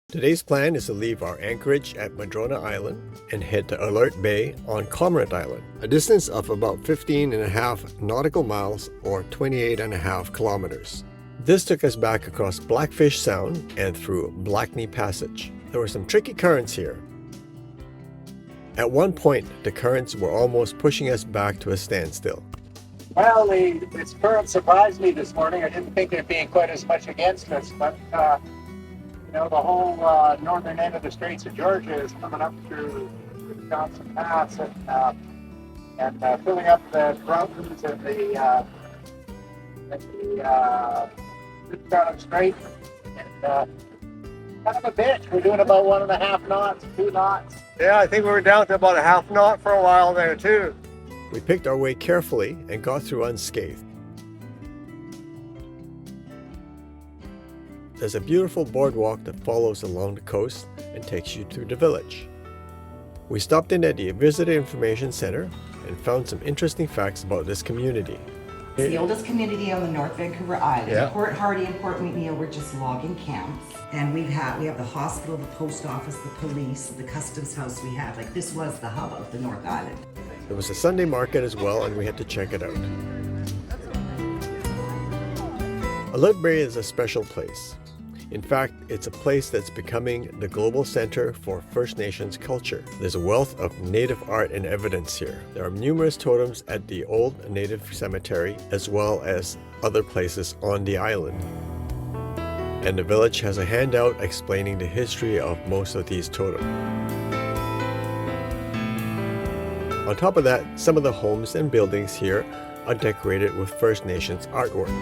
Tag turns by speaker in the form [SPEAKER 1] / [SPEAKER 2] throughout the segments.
[SPEAKER 1] Today's plan is to leave our anchorage at Madrona Island and head to Alert Bay on Cormorant Island, a distance of about 15.5 nautical miles or 28.5 kilometers. This took us back across Blackfish Sound and through Blackney Passage. There were some tricky currents here. At one point, the currents were almost pushing us back to a standstill.
[SPEAKER 2] Well, this current surprised me this morning. I didn't think there'd be quite as much against us, but the whole northern end of the Straits of Georgia is coming up through Johnson Pass and filling up the mountains and the Charlotte Strait. And kind of a bitch. We're doing about 1.5 knots, 2 knots.
[SPEAKER 3] Yeah, I think we were down to about a half knot for a while there too.
[SPEAKER 1] We picked our way carefully and got through unscathed. There's a beautiful boardwalk that follows along the coast and takes you through the village. We stopped in at the Visitor Information Center and found some interesting facts about this community.
[SPEAKER 4] It's the oldest community on the North Vancouver Island.
[SPEAKER 1] Yeah.
[SPEAKER 4] Port Hardy and Port McNeill were just logging camps. And we have the hospital, the post office, the police, the customs house we have. Like, this was the hub of the North Island.
[SPEAKER 1] There was a Sunday market as well, and we had to check it out. Alert Bay is a special place. In fact, it's a place that's becoming the global center for First Nations culture. There's a wealth of native art and evidence here. There are numerous totems at the old native cemetery as well as other places on the island. And the village has a handout explaining the history of most of these totems. On top of that, some of the homes and buildings here are decorated with First Nations artwork.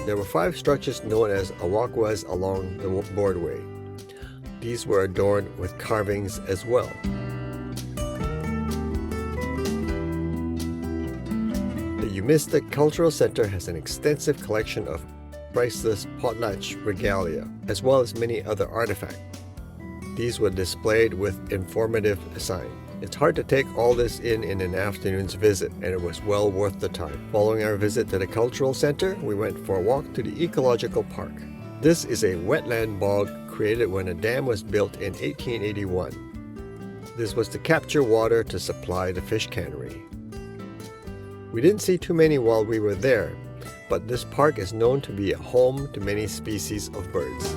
[SPEAKER 1] There were 5 structures known as awakwas along the boardway. These were adorned with carvings as well. The Umistic Cultural Center has an extensive collection of priceless potlatch regalia, as well as many other artifacts. These were displayed with informative signs. It's hard to take all this in an afternoon's visit, and it was well worth the time. Following our visit to the Cultural Center, we went for a walk to the Ecological Park. This is a wetland bog created when a dam was built in 1881. This was to capture water to supply the fish cannery. We didn't see too many while we were there, but this park is known to be a home to many species of birds.